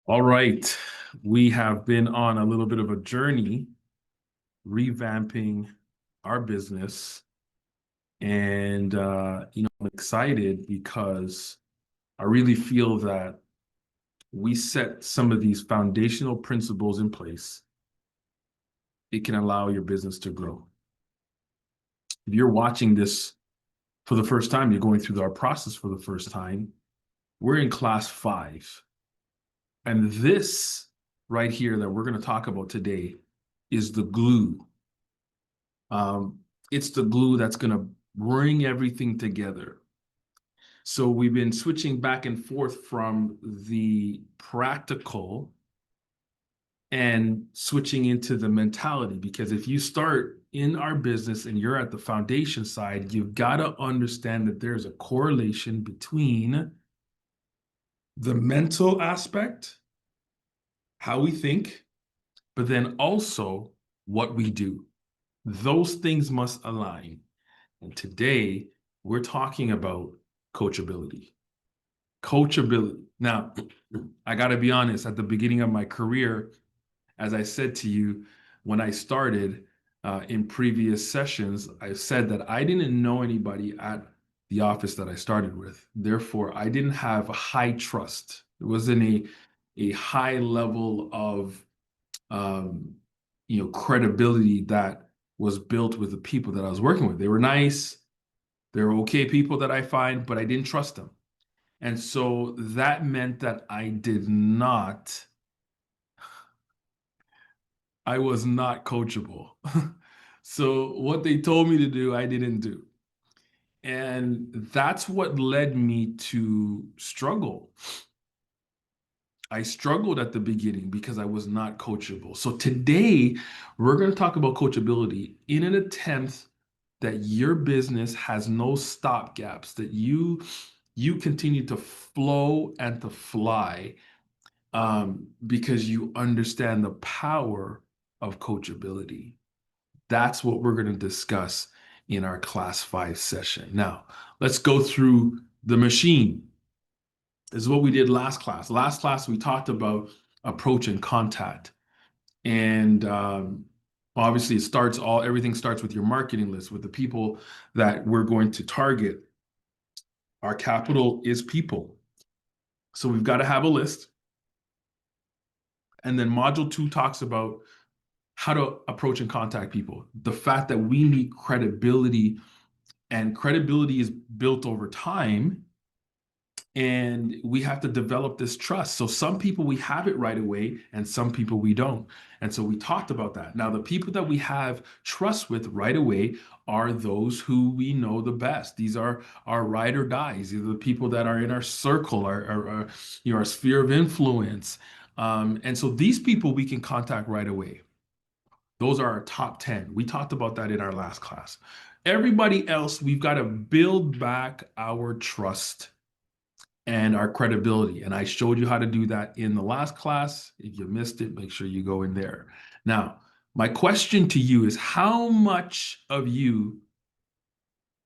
All right. We have been on a little bit of a journey revamping our business. I'm excited because I really feel that we set some of these foundational principles in place. It can allow your business to grow. If you're watching this for the first time, you're going through our process for the first time, we're in class 5. And this right here that we're going to talk about today is the glue. Um, it's the glue that's going to bring everything together. So we've been switching back and forth from the practical and switching into the mentality. Because if you start in our business and you're at the foundation side, you've got to understand that there's a correlation between the mental aspect, how we think, but then also what we do. Those things must align. And today we're talking about coachability. Coachability. Now, I got to be honest, at the beginning of my career, as I said to you when I started in previous sessions, I said that I didn't know anybody at the office that I started with. Therefore, I didn't have a high trust. It wasn't a high level of um, credibility that was built with the people that I was working with. They were nice, they were okay people that I find, but I didn't trust them. And so that meant that I was not coachable. So what they told me to do, I didn't do. And that's what led me to struggle. I struggled at the beginning because I was not coachable. So today, we're going to talk about coachability in an attempt that your business has no stop gaps, that you continue to flow and to fly because you understand the power of coachability. That's what we're going to discuss in our class 5 session. Now, let's go through the machine. This is what we did last class. Last class, we talked about approach and contact. And obviously, everything starts with your marketing list, with the people that we're going to target. Our capital is people. So we've got to have a list. And then module 2 talks about how to approach and contact people. The fact that we need credibility, and credibility is built over time, and we have to develop this trust. So some people we have it right away, and some people we don't. And so we talked about that. Now, the people that we have trust with right away are those who we know the best. These are our ride or dies. These are the people that are in our circle, our sphere of influence. And so these people we can contact right away. Those are our top 10. We talked about that in our last class. Everybody else, we've got to build back our trust and our credibility. And I showed you how to do that in the last class. If you missed it, make sure you go in there. Now, my question to you is how much of you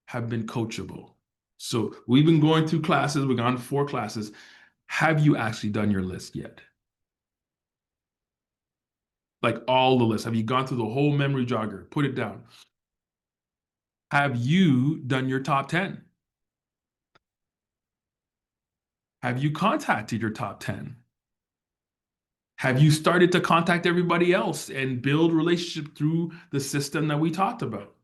have been coachable? So we've been going through classes, we've gone 4 classes. Have you actually done your list yet? Like all the lists. Have you gone through the whole memory jogger? Put it down. Have you done your top 10? Have you contacted your top 10? Have you started to contact everybody else and build relationship through the system that we talked about?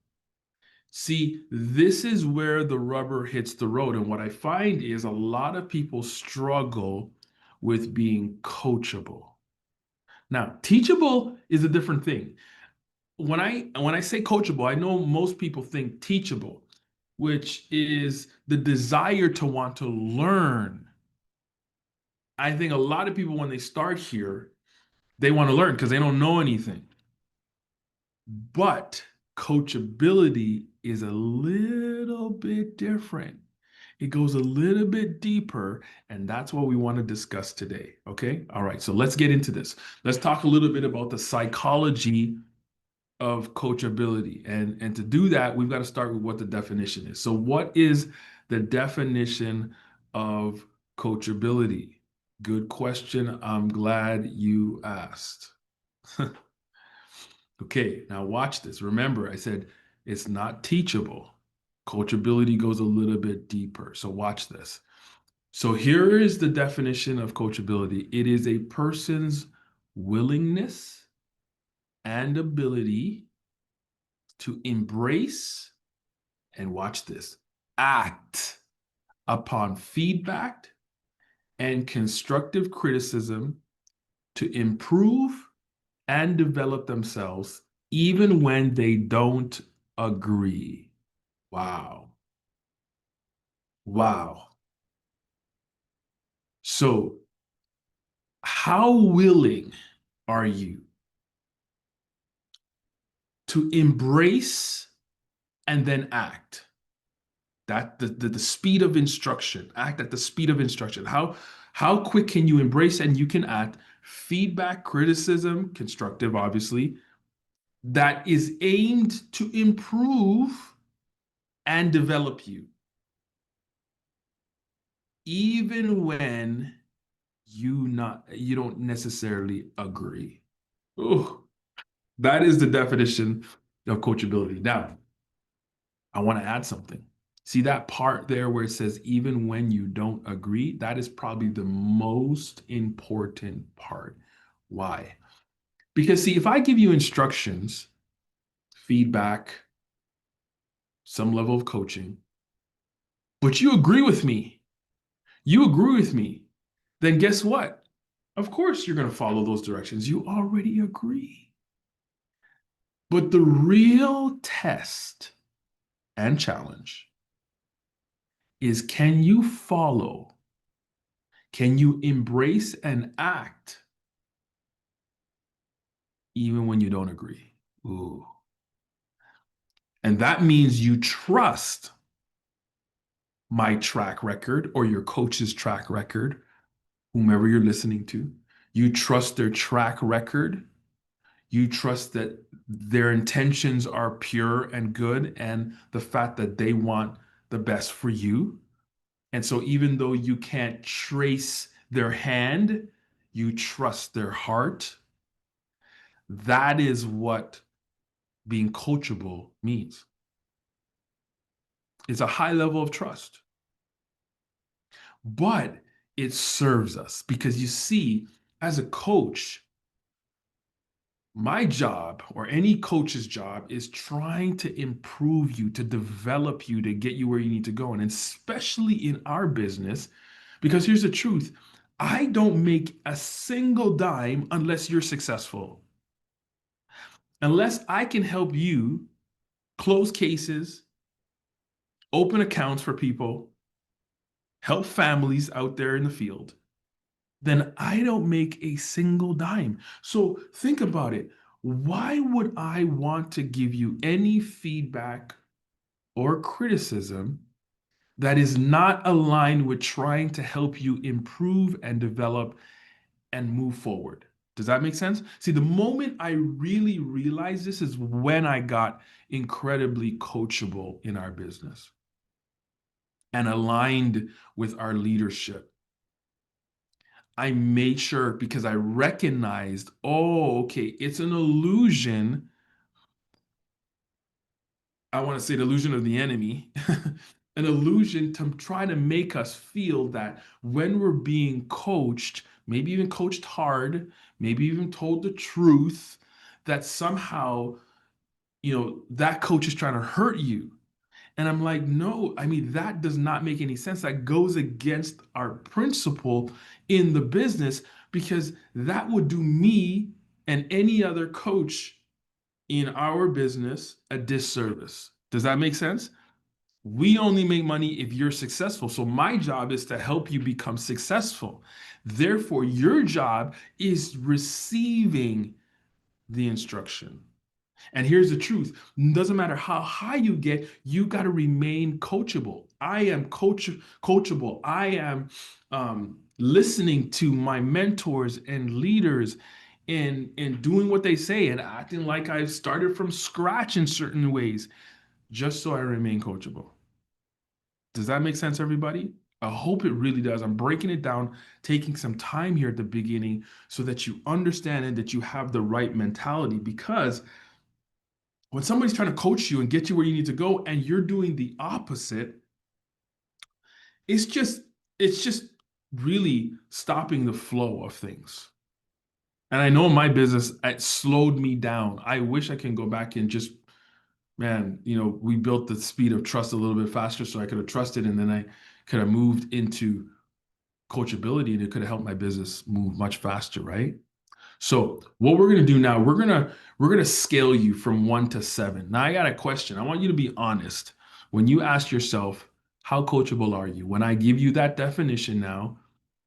See, this is where the rubber hits the road. And what I find is a lot of people struggle with being coachable. Now, teachable is a different thing. When I say coachable, I know most people think teachable, which is the desire to want to learn. I think a lot of people, when they start here, they want to learn because they don't know anything. But coachability is a little bit different. It goes a little bit deeper, and that's what we want to discuss today. Okay. All right. So let's get into this. Let's talk a little bit about the psychology of coachability. And to do that, we've got to start with what the definition is. So, what is the definition of coachability? Good question. I'm glad you asked. Okay, now watch this. Remember, I said it's not teachable. Coachability goes a little bit deeper. So watch this. So here is the definition of coachability. It is a person's willingness and ability to embrace and watch this, act upon feedback and constructive criticism to improve and develop themselves even when they don't agree. Wow. Wow. So, how willing are you to embrace and then act? That the speed of instruction, act at the speed of instruction. How quick can you embrace and you can act? Feedback, criticism, constructive, obviously, that is aimed to improve and develop you, even when you don't necessarily agree. Oh, that is the definition of coachability. Now, I want to add something. See that part there where it says even when you don't agree? That is probably the most important part. Why? Because see, if I give you instructions, feedback, some level of coaching, but you agree with me, then guess what? Of course, you're going to follow those directions. You already agree. But the real test and challenge is can you follow? Can you embrace and act even when you don't agree? Ooh. And that means you trust my track record or your coach's track record, whomever you're listening to. You trust their track record. You trust that their intentions are pure and good and the fact that they want the best for you. And so even though you can't trace their hand, you trust their heart. That is what being coachable means. It's a high level of trust, but it serves us because you see, as a coach, my job or any coach's job is trying to improve you, to develop you, to get you where you need to go. And especially in our business, because here's the truth, I don't make a single dime unless you're successful. Unless I can help you close cases, open accounts for people, help families out there in the field, then I don't make a single dime. So think about it. Why would I want to give you any feedback or criticism that is not aligned with trying to help you improve and develop and move forward? Does that make sense? See, the moment I really realized this is when I got incredibly coachable in our business and aligned with our leadership. I made sure because I recognized, oh, okay, it's an illusion. I want to say the illusion of the enemy, an illusion to try to make us feel that when we're being coached, maybe even coached hard, maybe even told the truth, that somehow, that coach is trying to hurt you. And I'm like, no, I mean, that does not make any sense. That goes against our principle in the business because that would do me and any other coach in our business a disservice. Does that make sense? We only make money if you're successful. So my job is to help you become successful. Therefore, your job is receiving the instruction. And here's the truth. It doesn't matter how high you get, you got to remain coachable. I am coachable. I am listening to my mentors and leaders and doing what they say and acting like I've started from scratch in certain ways, just so I remain coachable. Does that make sense, everybody? I hope it really does. I'm breaking it down, taking some time here at the beginning so that you understand and that you have the right mentality. Because when somebody's trying to coach you and get you where you need to go and you're doing the opposite, it's just it's just really stopping the flow of things. And I know in my business, it slowed me down. I wish I can go back and just, man, we built the speed of trust a little bit faster so I could have trusted and then I could have moved into coachability and it could have helped my business move much faster, right? So what we're gonna do now, we're gonna scale you from 1 to 7. Now I got a question. I want you to be honest. When you ask yourself, how coachable are you? When I give you that definition now,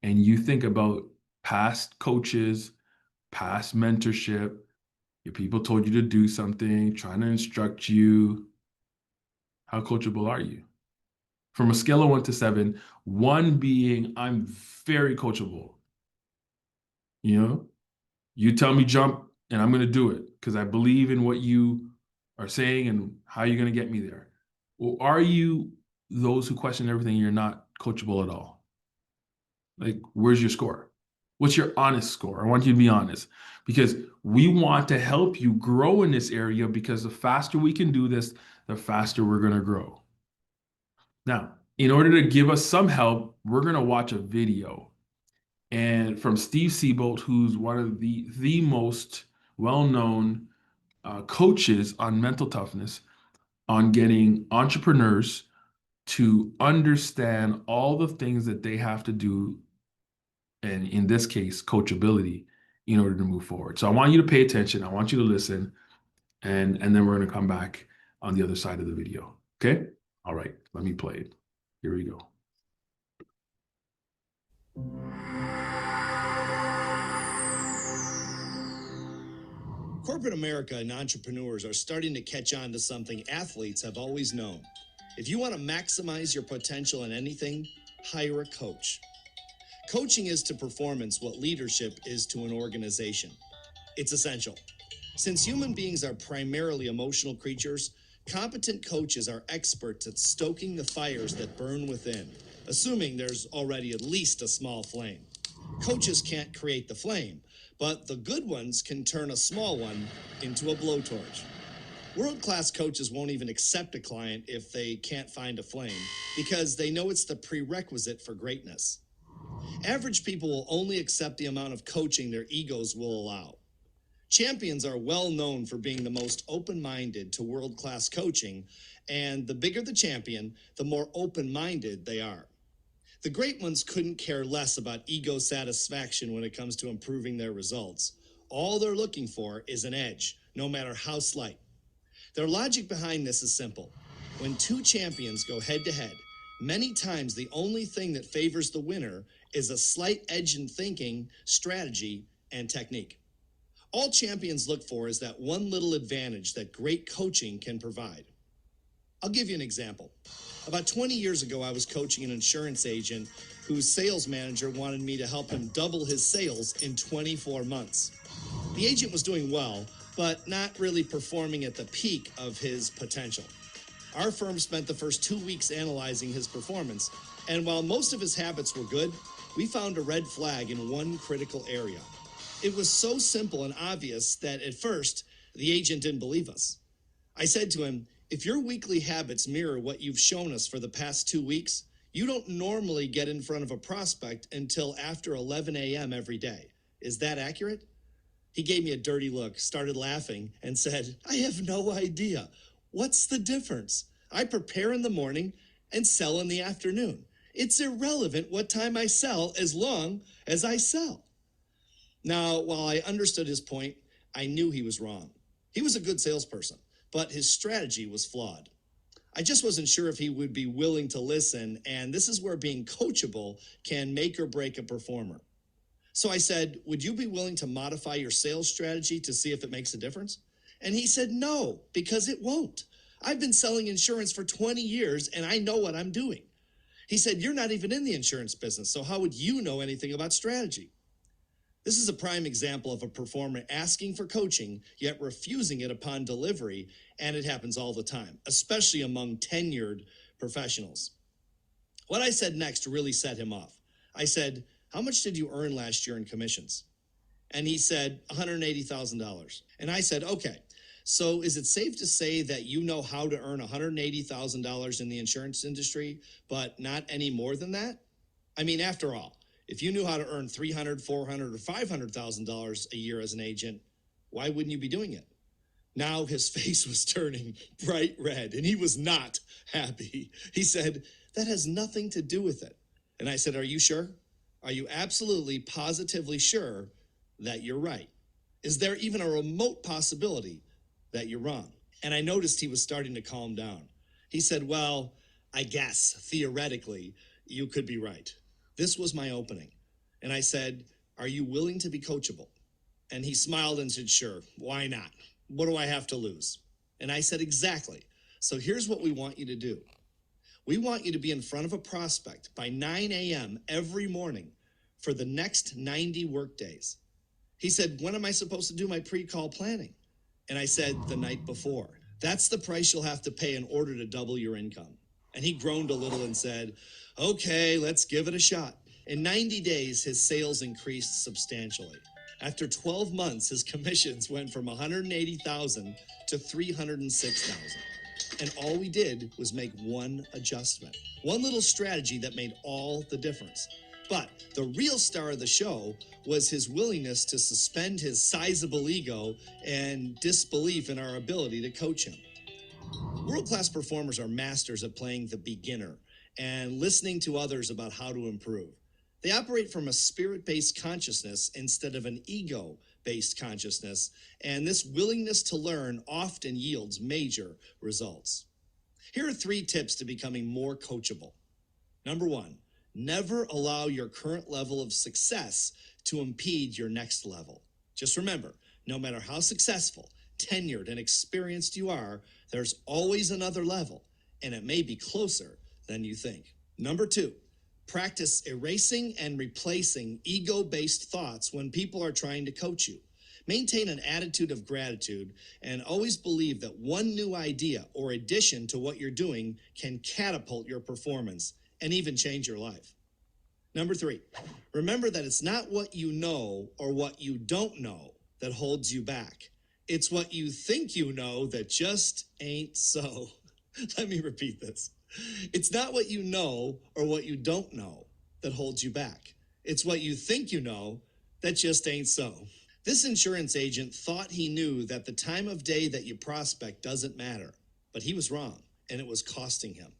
and you think about past coaches, past mentorship, your people told you to do something, trying to instruct you, how coachable are you? From a scale of 1 to 7, 1 being I'm very coachable, you know? You tell me jump, and I'm going to do it because I believe in what you are saying and how you're going to get me there. Or are you those who question everything? You're not coachable at all. Like, where's your score? What's your honest score? I want you to be honest because we want to help you grow in this area because the faster we can do this, the faster we're going to grow. Now, in order to give us some help, we're going to watch a video and from Steve Siebold, who's one of the most well-known coaches on mental toughness, on getting entrepreneurs to understand all the things that they have to do, and in this case, coachability, in order to move forward. So I want you to pay attention. I want you to listen, and then we're going to come back on the other side of the video. Okay? All right. Let me play it. Here we go. Corporate America and entrepreneurs are starting to catch on to something athletes have always known. If you want to maximize your potential in anything, hire a coach. Coaching is to performance what leadership is to an organization. It's essential. Since human beings are primarily emotional creatures, competent coaches are experts at stoking the fires that burn within, assuming there's already at least a small flame. Coaches can't create the flame, but the good ones can turn a small one into a blowtorch. World-class coaches won't even accept a client if they can't find a flame because they know it's the prerequisite for greatness. Average people will only accept the amount of coaching their egos will allow. Champions are well known for being the most open-minded to world-class coaching, and the bigger the champion, the more open-minded they are. The great ones couldn't care less about ego satisfaction when it comes to improving their results. All they're looking for is an edge, no matter how slight. Their logic behind this is simple. When two champions go head-to-head, many times the only thing that favors the winner is a slight edge in thinking, strategy, and technique. All champions look for is that one little advantage that great coaching can provide. I'll give you an example. About 20 years ago, I was coaching an insurance agent whose sales manager wanted me to help him double his sales in 24 months. The agent was doing well, but not really performing at the peak of his potential. Our firm spent the first 2 weeks analyzing his performance, and while most of his habits were good, we found a red flag in one critical area. It was so simple and obvious that at first, the agent didn't believe us. I said to him, if your weekly habits mirror what you've shown us for the past 2 weeks, you don't normally get in front of a prospect until after 11 a.m. every day. Is that accurate? He gave me a dirty look, started laughing, and said, I have no idea. What's the difference? I prepare in the morning and sell in the afternoon. It's irrelevant what time I sell as long as I sell. Now, while I understood his point, I knew he was wrong. He was a good salesperson, but his strategy was flawed. I just wasn't sure if he would be willing to listen, and this is where being coachable can make or break a performer. So I said, would you be willing to modify your sales strategy to see if it makes a difference? And he said, no, because it won't. I've been selling insurance for 20 years, and I know what I'm doing. He said, you're not even in the insurance business, so how would you know anything about strategy? This is a prime example of a performer asking for coaching, yet refusing it upon delivery, and it happens all the time, especially among tenured professionals. What I said next really set him off. I said, "How much did you earn last year in commissions?" And he said, $180,000. And I said, "Okay, so is it safe to say that you know how to earn $180,000 in the insurance industry, but not any more than that? I mean, after all, if you knew how to earn $300,000, $400,000, or $500,000 a year as an agent, why wouldn't you be doing it?" Now his face was turning bright red, and he was not happy. He said, "That has nothing to do with it." And I said, "Are you sure? Are you absolutely, positively sure that you're right? Is there even a remote possibility that you're wrong?" And I noticed he was starting to calm down. He said, "Well, I guess, theoretically, you could be right." This was my opening. And I said, "Are you willing to be coachable?" And he smiled and said, "Sure, why not? What do I have to lose?" And I said, "Exactly. So here's what we want you to do. We want you to be in front of a prospect by 9 a.m. every morning for the next 90 work days." He said, "When am I supposed to do my pre-call planning?" And I said, "The night before. That's the price you'll have to pay in order to double your income." And he groaned a little and said, "Okay, let's give it a shot." In 90 days, his sales increased substantially. After 12 months, his commissions went from 180,000 to 306,000. And all we did was make one adjustment, one little strategy that made all the difference. But the real star of the show was his willingness to suspend his sizable ego and disbelief in our ability to coach him. World-class performers are masters at playing the beginner and listening to others about how to improve. They operate from a spirit-based consciousness instead of an ego-based consciousness, and this willingness to learn often yields major results. Here are 3 tips to becoming more coachable. Number 1, never allow your current level of success to impede your next level. Just remember, no matter how successful, tenured, and experienced you are, there's always another level, and it may be closer than you think. Number 2, practice erasing and replacing ego-based thoughts when people are trying to coach you. Maintain an attitude of gratitude and always believe that one new idea or addition to what you're doing can catapult your performance and even change your life. Number 3, remember that it's not what you know or what you don't know that holds you back. It's what you think you know that just ain't so. Let me repeat this. It's not what you know or what you don't know that holds you back. It's what you think you know that just ain't so. This insurance agent thought he knew that the time of day that you prospect doesn't matter, but he was wrong, and it was costing him.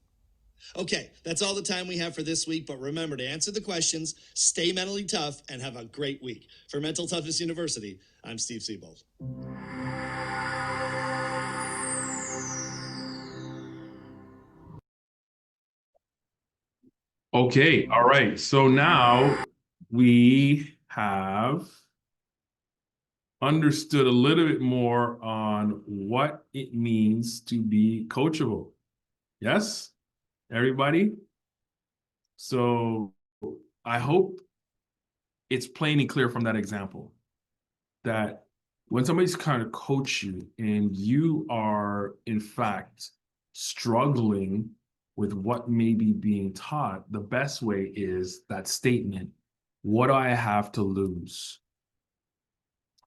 Okay, that's all the time we have for this week, but remember to answer the questions, stay mentally tough, and have a great week. For Mental Toughness University, I'm Steve Siebold. Okay, all right. So now we have understood a little bit more on what it means to be coachable. Yes, everybody? So I hope it's plain and clear from that example that when somebody's kind of coach you and you are in fact struggling with what may be being taught, the best way is that statement, "What do I have to lose?"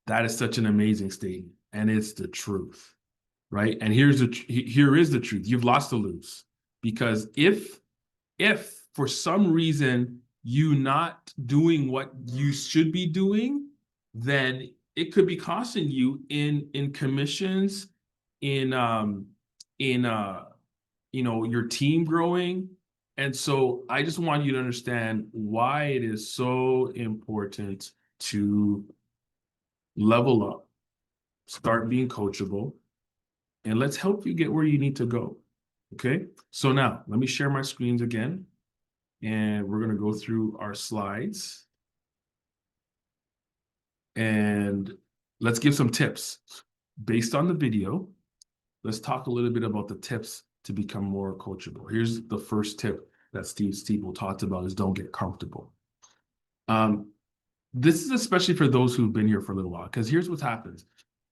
That is such an amazing statement, and it's the truth, right? And here is the truth. You've lost to lose, because if for some reason you not doing what you should be doing, then it could be costing you in commissions, in your team growing. And so I just want you to understand why it is so important to level up, start being coachable, and let's help you get where you need to go. Okay, so now let me share my screens again, and we're going to go through our slides, and let's give some tips based on the video. Let's talk a little bit about the tips to become more coachable. Here's the first tip that Steve Stiebel talked about, is don't get comfortable. This is especially for those who've been here for a little while, because here's what happens.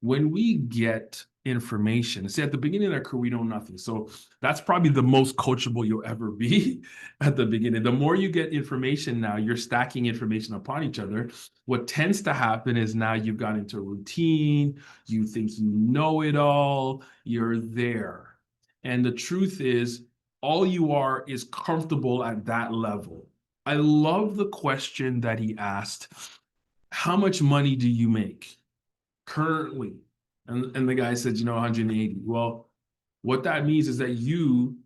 when we get information, see at the beginning of our career, we know nothing. So that's probably the most coachable you'll ever be at the beginning. The more you get information now, you're stacking information upon each other. What tends to happen is now you've got into a routine, you think you know it all, you're there. And the truth is, all you are is comfortable at that level. I love the question that he asked. How much money do you make currently? And the guy said, 180. Well, what that means is that you,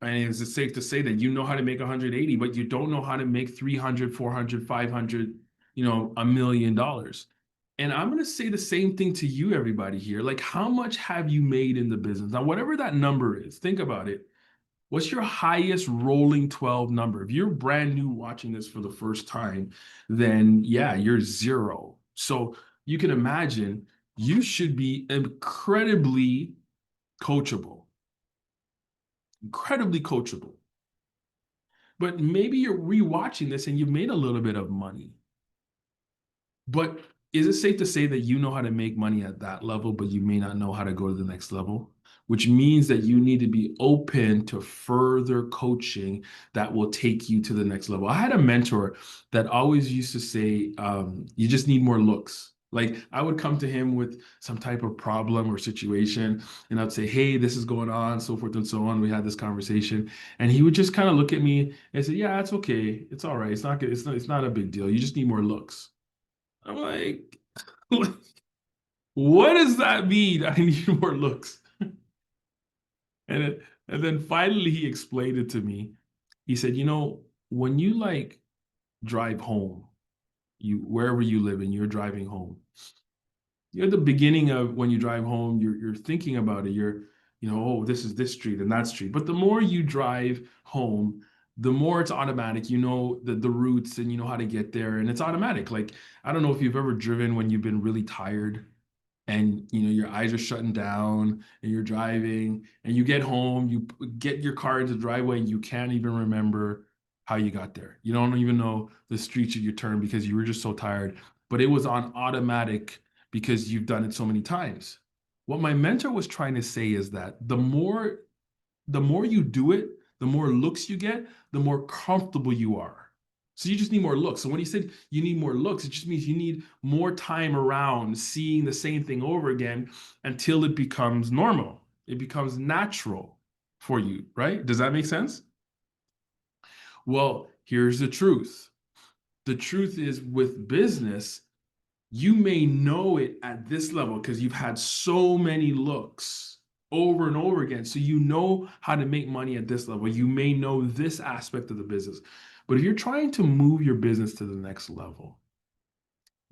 and it's safe to say that you know how to make 180, but you don't know how to make 300, 400, 500, $1 million. And I'm going to say the same thing to you, everybody here. Like, how much have you made in the business? Now, whatever that number is, think about it. What's your highest rolling 12 number? If you're brand new watching this for the first time, then yeah, you're zero. So you can imagine you should be coachable, incredibly coachable. But maybe you're rewatching this and you've made a little bit of money. But is it safe to say that you know how to make money at that level, but you may not know how to go to the next level? Which means that you need to be open to further coaching that will take you to the next level. I had a mentor that always used to say, you just need more looks. Like I would come to him with some type of problem or situation, and I'd say, hey, this is going on, so forth and so on. We had this conversation, and he would just kind of look at me and say, yeah, it's okay. It's all right. It's not good. It's not a big deal. You just need more looks. I'm like, what does that mean? I need more looks. And then finally he explained it to me. He said, when you like drive home, you wherever you live and you're driving home, you're at the beginning of when you drive home, you're thinking about it. Oh, this is this street and that street. But the more you drive home, the more it's automatic. You know the routes and you know how to get there, and it's automatic. Like I don't know if you've ever driven when you've been really tired and your eyes are shutting down and you're driving and you get home, you get your car into the driveway and you can't even remember how you got there. You don't even know the streets you turned because you were just so tired, but it was on automatic because you've done it so many times. What my mentor was trying to say is that the more you do it, the more looks you get, the more comfortable you are. So you just need more looks. So when he said you need more looks, it just means you need more time around seeing the same thing over again until it becomes normal. It becomes natural for you, right? Does that make sense? Well, here's the truth. The truth is with business, you may know it at this level because you've had so many looks over and over again. So you know how to make money at this level. You may know this aspect of the business. But if you're trying to move your business to the next level,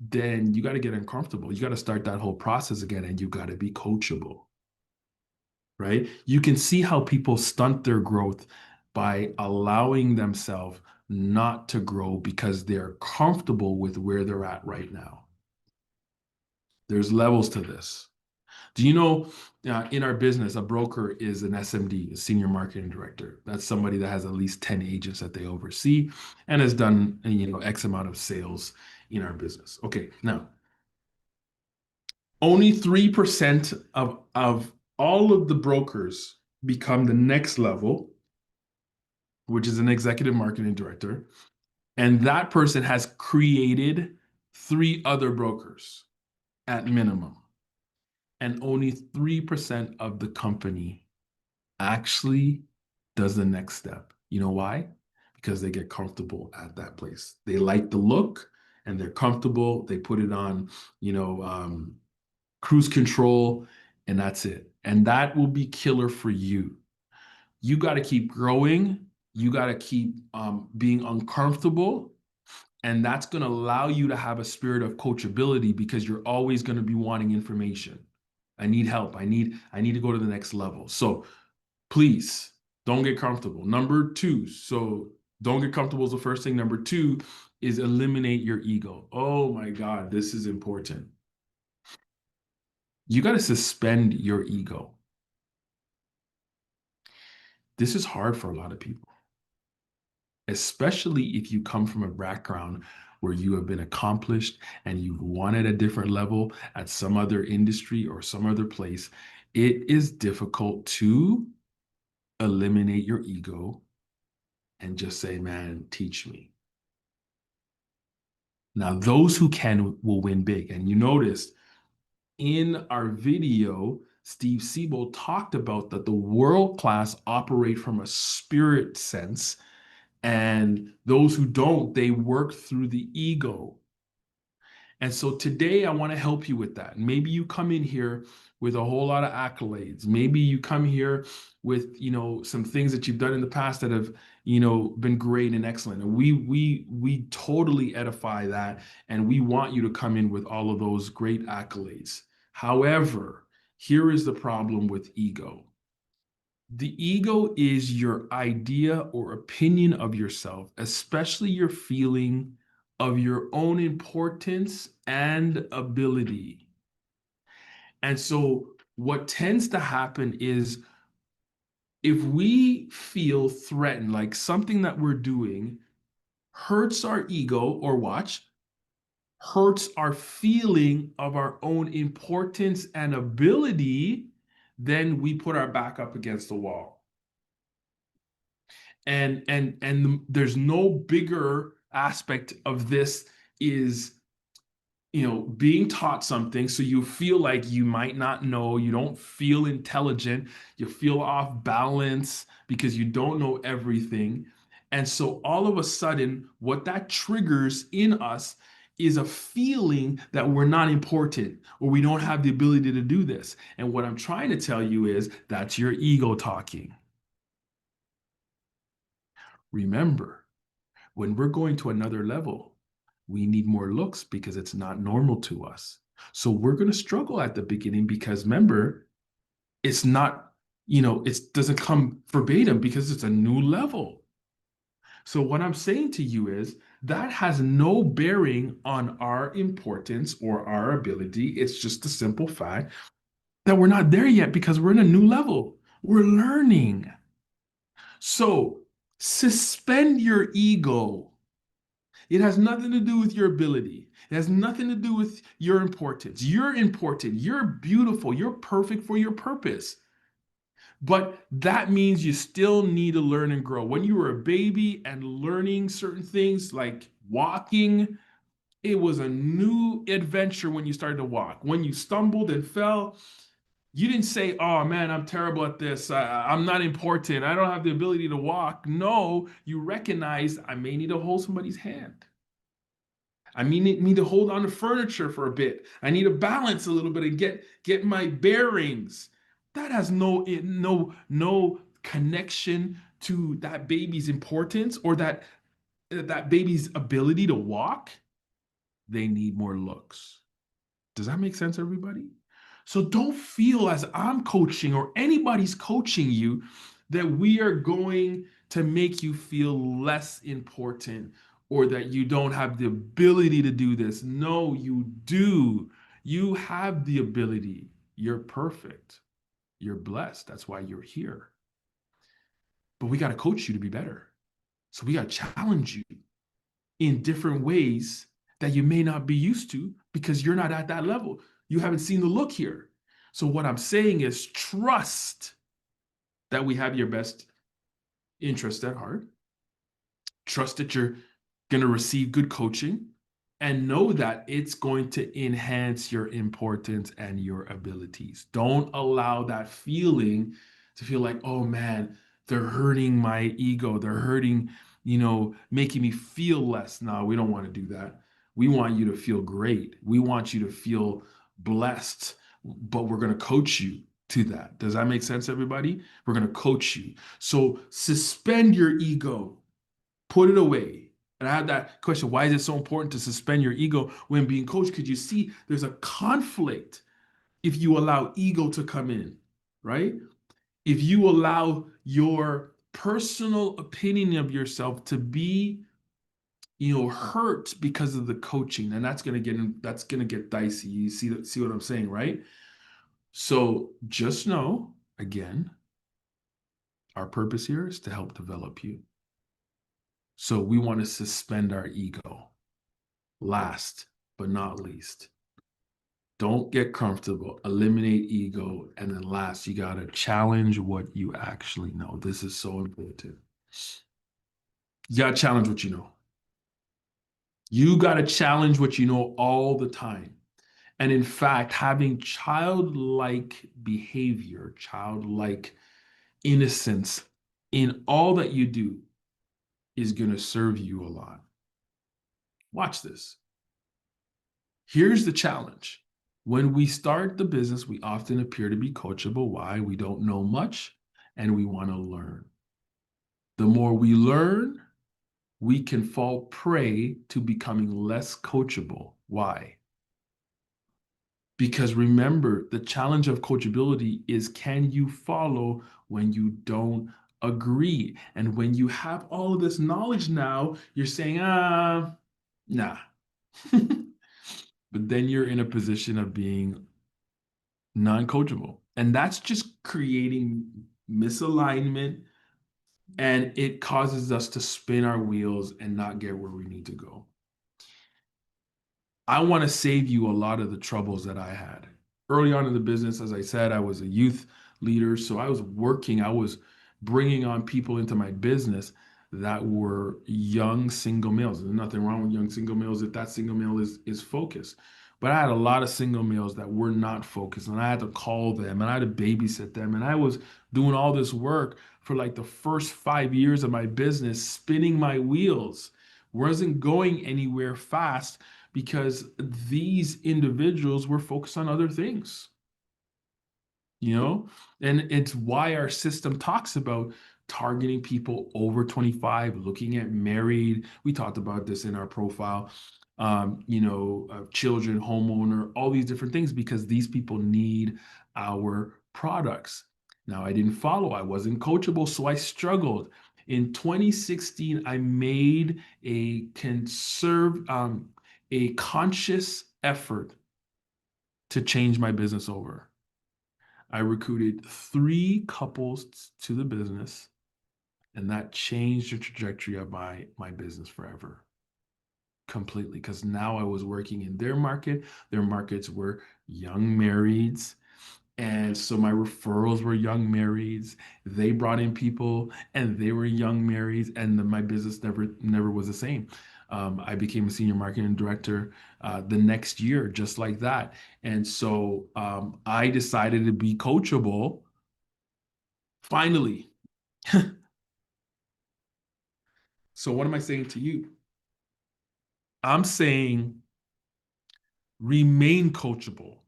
then you got to get uncomfortable. You got to start that whole process again and you got to be coachable, right? You can see how people stunt their growth by allowing themselves not to grow because they're comfortable with where they're at right now. There's levels to this. Do you know in our business, a broker is an SMD, a senior marketing director? That's somebody that has at least 10 agents that they oversee and has done, X amount of sales in our business. Okay, now, only 3% of all of the brokers become the next level, which is an executive marketing director. And that person has created three other brokers at minimum. And only 3% of the company actually does the next step. You know why? Because they get comfortable at that place. They like the look and they're comfortable. They put it on, cruise control, and that's it. And that will be killer for you. You got to keep growing. You got to keep being uncomfortable. And that's going to allow you to have a spirit of coachability because you're always going to be wanting information. I need help. I need to go to the next level. So please don't get comfortable. Number two, so don't get comfortable is the first thing. Number two is eliminate your ego. Oh my God, this is important. You got to suspend your ego. This is hard for a lot of people, especially if you come from a background where you have been accomplished and you've won at a different level at some other industry or some other place, it is difficult to eliminate your ego and just say, man, teach me. Now, those who can will win big. And you noticed in our video, Steve Siebold talked about that the world class operate from a spirit sense, and those who don't, they work through the ego. And so today I want to help you with that. Maybe you come in here with a whole lot of accolades. Maybe you come here with, some things that you've done in the past that have, been great and excellent. And we totally edify that, and we want you to come in with all of those great accolades. However, here is the problem with ego. The ego is your idea or opinion of yourself, especially your feeling of your own importance and ability. And so, what tends to happen is if we feel threatened, like something that we're doing hurts our ego, or watch, hurts our feeling of our own importance and ability, then we put our back up against the wall. And there's no bigger aspect of this is being taught something, so you feel like you might not know, you don't feel intelligent, you feel off balance because you don't know everything. And so all of a sudden, what that triggers in us is a feeling that we're not important or we don't have the ability to do this. And what I'm trying to tell you is that's your ego talking. Remember, when we're going to another level, we need more looks because it's not normal to us. So we're going to struggle at the beginning because remember, it's not, it doesn't come verbatim because it's a new level. So what I'm saying to you is that has no bearing on our importance or our ability. It's just a simple fact that we're not there yet because we're in a new level. We're learning. So suspend your ego. It has nothing to do with your ability. It has nothing to do with your importance. You're important. You're beautiful. You're perfect for your purpose. But that means you still need to learn and grow. When you were a baby and learning certain things like walking, it was a new adventure when you started to walk. When you stumbled and fell, you didn't say, oh man, I'm terrible at this. I'm not important. I don't have the ability to walk. No, you recognize I may need to hold somebody's hand. I need to hold on to furniture for a bit. I need to balance a little bit and get my bearings. That has no connection to that baby's importance or that baby's ability to walk. They need more looks. Does that make sense, everybody? So don't feel as I'm coaching or anybody's coaching you that we are going to make you feel less important or that you don't have the ability to do this. No, you do. You have the ability. You're perfect. You're blessed. That's why you're here. But we got to coach you to be better. So we got to challenge you in different ways that you may not be used to because you're not at that level. You haven't seen the look here. So what I'm saying is trust that we have your best interest at heart. Trust that you're going to receive good coaching and know that it's going to enhance your importance and your abilities. Don't allow that feeling to feel like, oh man, they're hurting my ego. They're hurting, making me feel less. No, we don't want to do that. We want you to feel great. We want you to feel blessed, but we're going to coach you to that. Does that make sense, everybody? We're going to coach you. So suspend your ego, put it away. And I had that question, why is it so important to suspend your ego when being coached? Because you see, there's a conflict if you allow ego to come in, right? If you allow your personal opinion of yourself to be, hurt because of the coaching, and that's gonna get dicey. You see what I'm saying, right? So just know, again, our purpose here is to help develop you. So we want to suspend our ego. Last but not least, don't get comfortable, eliminate ego, and then last, you got to challenge what you actually know. This is so important. You got to challenge what you know. You got to challenge what you know all the time. And in fact, having childlike behavior, childlike innocence in all that you do is going to serve you a lot. Watch this. Here's the challenge. When we start the business, we often appear to be coachable. Why? We don't know much and we want to learn. The more we learn, we can fall prey to becoming less coachable. Why? Because remember, the challenge of coachability is, can you follow when you don't agree? And when you have all of this knowledge now, you're saying, nah. But then you're in a position of being non-coachable. And that's just creating misalignment, and it causes us to spin our wheels and not get where we need to go. I want to save you a lot of the troubles that I had. Early on in the business, as I said, I was a youth leader. So I was bringing on people into my business that were young single males. There's nothing wrong with young single males if that single male is focused. But I had a lot of single males that were not focused, and I had to call them and I had to babysit them. And I was doing all this work for like the first 5 years of my business, spinning my wheels, wasn't going anywhere fast because these individuals were focused on other things, you know? And it's why our system talks about targeting people over 25, looking at married. We talked about this in our profile. Children, homeowner, all these different things, because these people need our products. Now, I didn't follow, I wasn't coachable, so I struggled. In 2016, I made a conscious effort to change my business over. I recruited 3 couples to the business, and that changed the trajectory of my business forever, completely. Because now I was working in their market. Their markets were young marrieds. And so my referrals were young marrieds. They brought in people, and they were young marrieds, and my business never was the same. I became a senior marketing director the next year, just like that. And so I decided to be coachable. Finally. So what am I saying to you? I'm saying remain coachable.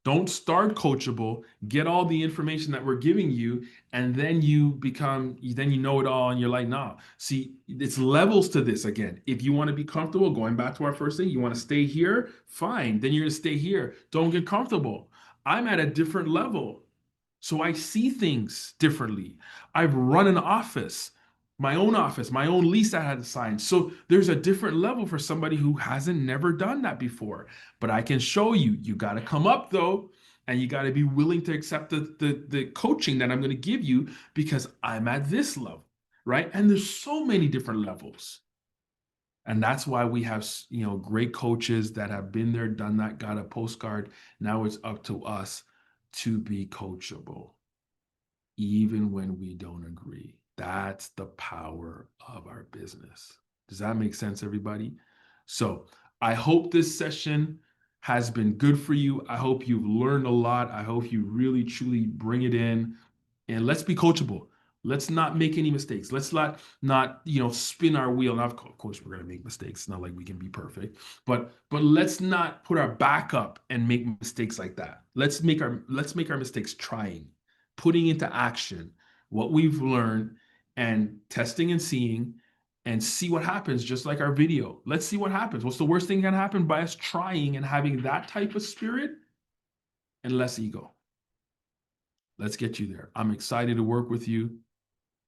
Don't start coachable, get all the information that we're giving you, and then then you know it all, and you're like, nah. See, it's levels to this again. If you want to be comfortable, going back to our first thing, you want to stay here, fine. Then you're going to stay here. Don't get comfortable. I'm at a different level. So I see things differently. I've run an office, my own lease I had to sign. So there's a different level for somebody who hasn't never done that before. But I can show you. You got to come up though, and you got to be willing to accept the coaching that I'm going to give you, because I'm at this level, right? And there's so many different levels. And that's why we have, great coaches that have been there, done that, got a postcard. Now it's up to us to be coachable, even when we don't agree. That's the power of our business. Does that make sense, everybody? So I hope this session has been good for you. I hope you've learned a lot. I hope you really, truly bring it in, and let's be coachable. Let's not make any mistakes. Let's not spin our wheel. Now, of course, we're gonna make mistakes. It's not like we can be perfect, but let's not put our back up and make mistakes like that. Let's make our mistakes trying, putting into action what we've learned, and testing and seeing, and see what happens. Just like our video, let's see what happens. What's the worst thing that can happen by us trying and having that type of spirit and less ego? Let's get you there. I'm excited to work with you.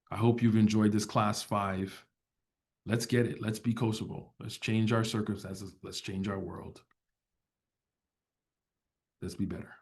I hope you've enjoyed this class 5. Let's get it. Let's be coachable. Let's change our circumstances. Let's change our world. Let's be better.